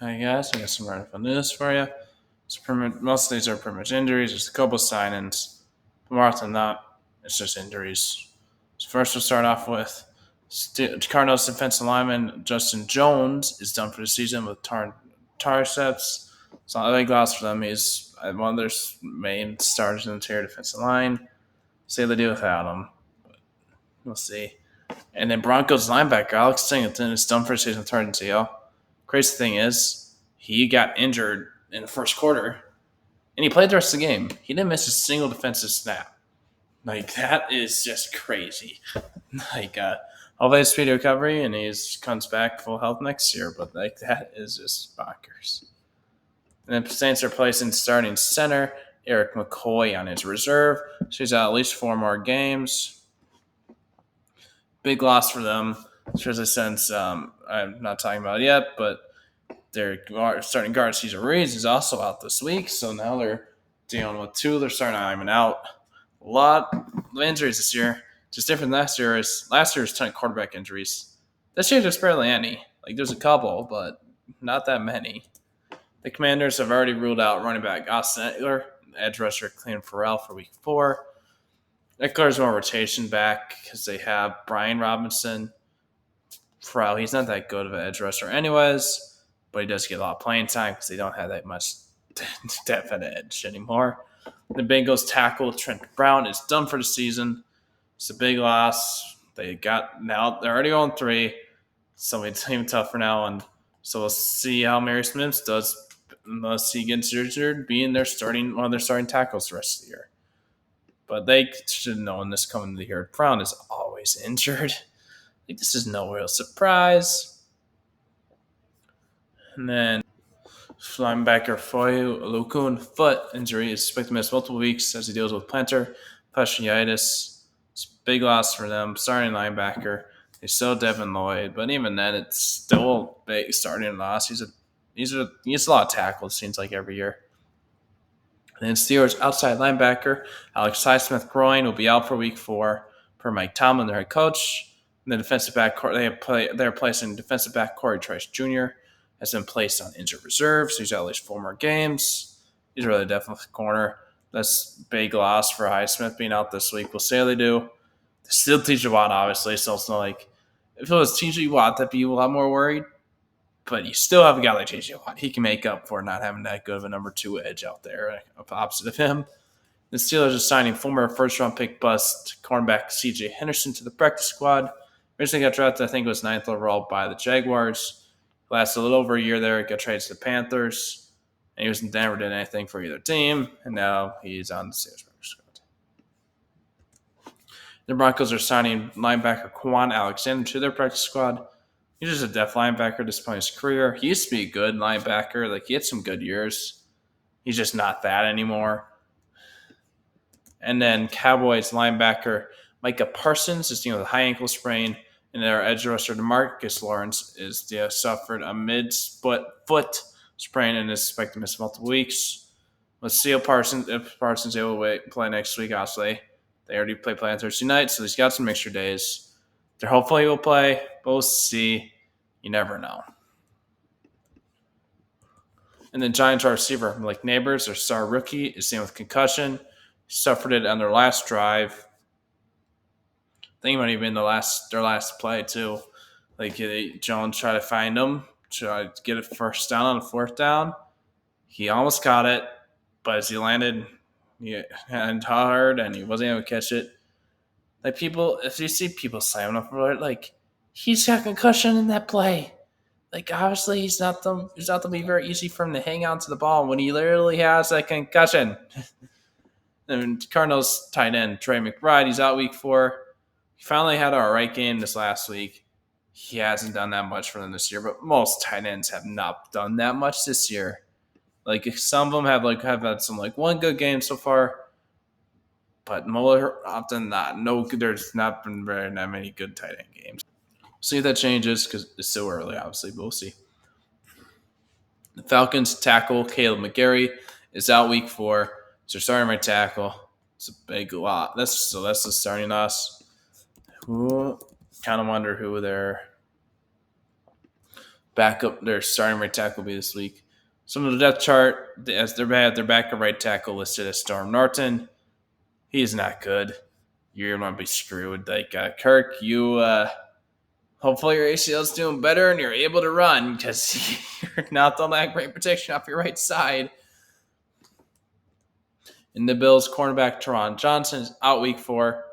Hi guys, I got some random news for you. Most of these are pretty much injuries. There's a couple signings. More often than not, it's just injuries. So first, we'll start off with Cardinals defensive lineman Justin Jones is done for the season with triceps. It's not a big loss for them. He's one of their main starters in the interior defensive line. See what they do without him. We'll see. And then Broncos linebacker Alex Singleton is done for the season with torn ACL. Crazy thing is, he got injured in the first quarter, and he played the rest of the game. He didn't miss a single defensive snap. Like that is just crazy. Hopefully, speedy recovery, and he comes back full health next year. But that is just bonkers. And then Saints are placing starting center Eric McCoy on his reserve. So he's out at least 4 more games. Big loss for them, especially since I'm not talking about it yet, but their starting guard Cesar Ruiz is also out this week, so now they're dealing with two. They're starting linemen out. A lot of injuries this year. Just different than last year. Last year's 10 quarterback injuries. This year there's barely any. Like there's a couple, but not that many. The Commanders have already ruled out running back Austin Eckler, edge rusher Clean Farrell for week 4. Eckler's more rotation back because they have Brian Robinson. Farrell, he's not that good of an edge rusher anyways, but he does get a lot of playing time because they don't have that much depth at edge anymore. The Bengals tackle Trent Brown is done for the season. It's a big loss. They're already on 3, so it's even tougher now. And so we'll see how Mary Smith does unless he gets injured, being one of their starting tackles the rest of the year. But they should have known this coming into the year. Brown is always injured. This is no real surprise. And then linebacker Foyu Olukun foot injury is expected to miss multiple weeks as he deals with plantar fasciitis. It's a big loss for them. Starting linebacker. They still Devin Lloyd, but even then, it's still a big starting loss. He gets a lot of tackles, it seems like, every year. And then Steelers outside linebacker Alex Highsmith groin will be out for week 4 per Mike Tomlin, their head coach. And the defensive back they're placing defensive back Corey Trice Jr. has been placed on injured reserve, so he's got at least 4 more games. He's really definitely corner. That's big loss for Highsmith being out this week. We'll see how they do. They still TJ Watt, obviously, so it's not like if it was TJ Watt, I'd be a lot more worried. But you still have a guy like TJ Watt. He can make up for not having that good of a number 2 edge out there opposite of him. The Steelers are signing former first-round pick bust cornerback C.J. Henderson to the practice squad. Originally got drafted, I think it was 9th overall by the Jaguars. Lasted a little over a year there. Got traded to the Panthers. And he was in Denver, did anything for either team. And now he's on the Steelers practice squad. The Broncos are signing linebacker Quan Alexander to their practice squad. He's just a depth linebacker at this point in his career. He used to be a good linebacker. Like, he had some good years. He's just not that anymore. And then Cowboys linebacker Micah Parsons is dealing with a high ankle sprain. And their edge rusher DeMarcus Lawrence suffered a mid-foot sprain and is expected to miss multiple weeks. Let's see if Parsons able to play next week, obviously. They already play on Thursday night, so he's got some extra days. They're hopefully will play, but we'll see. You never know. And then Giants receiver Malik Neighbors, their star rookie, is dealing with concussion. He suffered it on their last drive. I think it might have been their last play too. Like Jones tried to find him, try to get a first down on a 4th down. He almost caught it, but as he landed, he had hard and he wasn't able to catch it. Like if you see people slamming up for it, like he's got concussion in that play. Like obviously he's not going to be very easy for him to hang on to the ball when he literally has that concussion. And Cardinals tight end Trey McBride, he's out week 4. He finally had an alright game this last week. He hasn't done that much for them this year, but most tight ends have not done that much this year. Like some of them have had some one good game so far, but more often not. No, there's not been very that many good tight end games. See if that changes because it's still early, obviously, but we'll see. The Falcons tackle Caleb McGarry is out week 4. So starting right tackle. It's a big lot. That's the starting loss. Kind of wonder who their backup, their starting right tackle will be this week. Some of the depth chart, as their backup right tackle listed as Storm Norton. He's not good. You're going to be screwed. Like, Kirk, hopefully your ACL's doing better and you're able to run because you're not on that great protection off your right side. In the Bills, cornerback Teron Johnson is out week 4.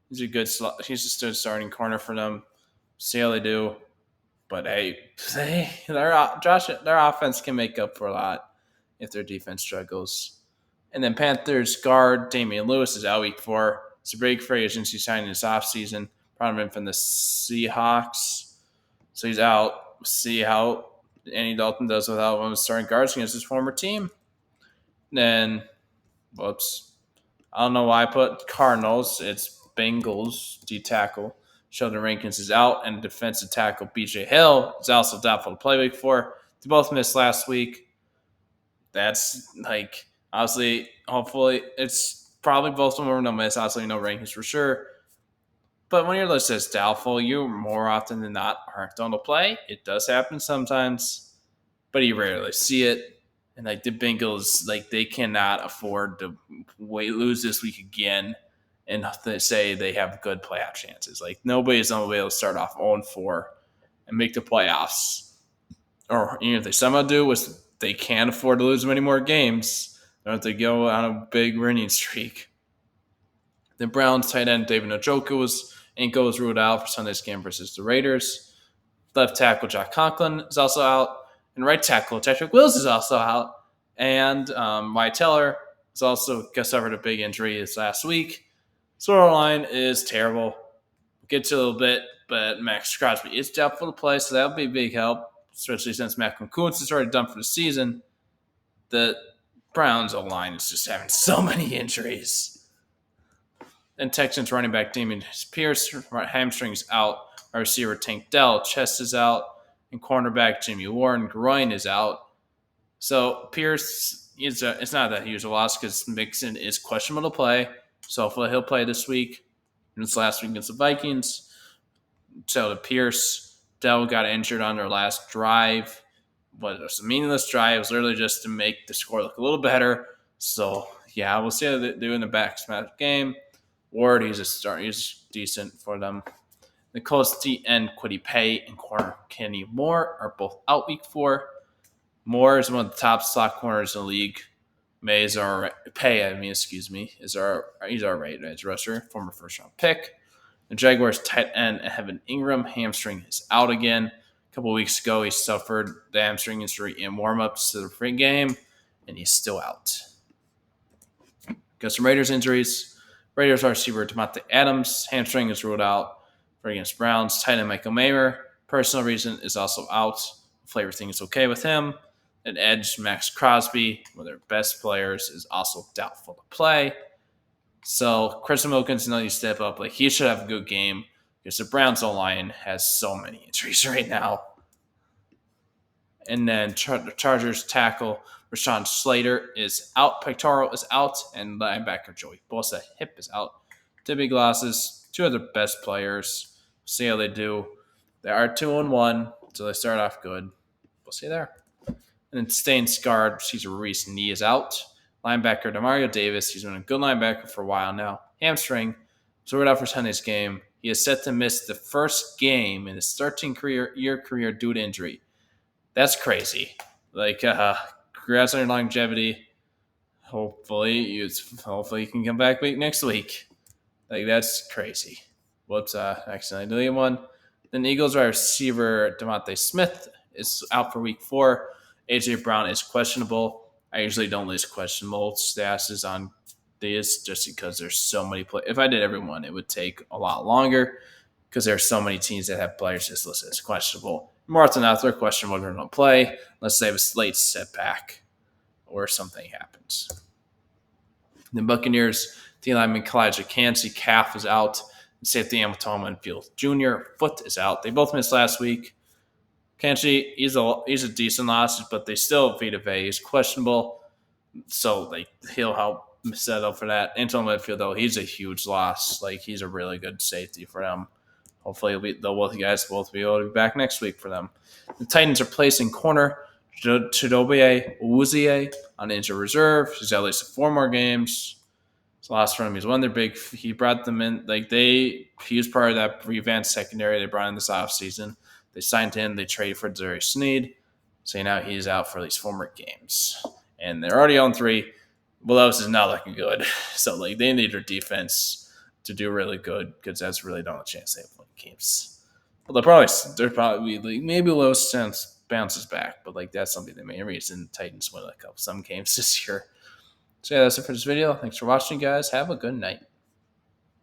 He's a good he's just a starting corner for them. See how they do. But hey, their offense can make up for a lot if their defense struggles. And then Panthers guard Damian Lewis is out week 4. It's a big free agency signing this offseason. Brought him in from the Seahawks. So he's out. See how Andy Dalton does without one of his starting guards against his former team. Then, whoops. I don't know why I put Cardinals. It's Bengals D tackle. Sheldon Rankins is out, and defensive tackle BJ Hill is also doubtful to play week 4. They both missed last week. That's like, obviously, hopefully, it's probably both of them are no miss. Obviously, no Rankins for sure. But when you're listed as doubtful, you more often than not aren't going to play. It does happen sometimes, but you rarely see it. And like the Bengals, like they cannot afford to lose this week again and say they have good playoff chances. Like nobody's going to be able to start off 0-4 and make the playoffs. Or even if they somehow do, was they can't afford to lose many more games. They don't have to go on a big winning streak. The Browns tight end David Njoku's ankle was ruled out for Sunday's game versus the Raiders. Left tackle Jack Conklin is also out. And right tackle Patrick Wills is also out. And Wyatt Teller has also suffered a big injury this last week. Storyline is terrible. We'll get to a little bit, but Max Crosby is doubtful to play, so that would be a big help, especially since Malcolm Kuntz is already done for the season. The Browns' O-line is just having so many injuries. Then Texans running back Dameon Pierce, hamstrings out. Our receiver Tank Dell, chest is out. And cornerback Jimmy Warren, groin is out. So Pierce, it's not that huge a loss because Mixon is questionable to play. So hopefully he'll play this week. And this last week against the Vikings. So the Pierce, Dell got injured on their last drive. But it was a meaningless drive. It was literally just to make the score look a little better. So yeah, we'll see how they do in the back smash game. Ward, he's a start. He's decent for them. The Colts end Kwity Paye and corner Kenny Moore are both out week 4. Moore is one of the top slot corners in the league. He's our right edge rusher, former first round pick. The Jaguars tight end Evan Ingram hamstring is out again. A couple weeks ago, he suffered the hamstring injury in warmups to the free game, and he's still out. Got some Raiders injuries. Raiders wide receiver Davante Adams, hamstring is ruled out for against Browns. Tight end Michael Mayer, personal reason, is also out. Hopefully everything is okay with him. And edge Max Crosby, one of their best players, is also doubtful to play. So Christian Wilkins, you step up. Like he should have a good game because the Browns O-line has so many injuries right now. And then Chargers tackle Rashawn Slater is out. Pectoral is out. And linebacker Joey Bosa hip is out. Tibby Glasses, two of their best players. See how they do. They are 2-1, so they start off good. We'll see there. And then Staines guard Cesar Ruiz knee is out. Linebacker Demario Davis, he's been a good linebacker for a while now. Hamstring, so we're out for Sunday's game. He is set to miss the first game in his 13-year career due to injury. That's crazy. Like, congrats on your longevity. Hopefully you can come back next week. Like, that's crazy. Whoops, accidentally deleted one. Then Eagles wide receiver DeVonta Smith is out for week 4. AJ Brown is questionable. I usually don't list questionable statuses on these just because there's so many players. If I did everyone, it would take a lot longer because there are so many teams that have players just listed as questionable. More often than not, they're questionable to don't play unless they have a late setback or something happens. The Buccaneers, D lineman Kalijah Kancey, calf is out. And safety Hamilton Winfield Jr., foot is out. They both missed last week. Kancey, he's a decent loss, but they still Vita Vea. He's questionable, so he'll help set up for that. Antoine Winfield, though, he's a huge loss. Like, he's a really good safety for them. hopefully they'll both guys both be able to be back next week for them. The Titans are placing corner Chidobe Awuzie on injured reserve. He's at least 4 more games. It's the last for him. He's one of their big. He brought them in he was part of that revamped secondary they brought in this offseason. They signed him. They traded for Darius Sneed. So now he's out for at least 4 more games. And they're already on 3. Willows is not looking good. So they need their defense to do really good because that's really not a chance they have win games. But they're probably maybe Willows bounces back, but that's something that may reason Titans win some games this year. So yeah, that's it for this video. Thanks for watching, guys. Have a good night.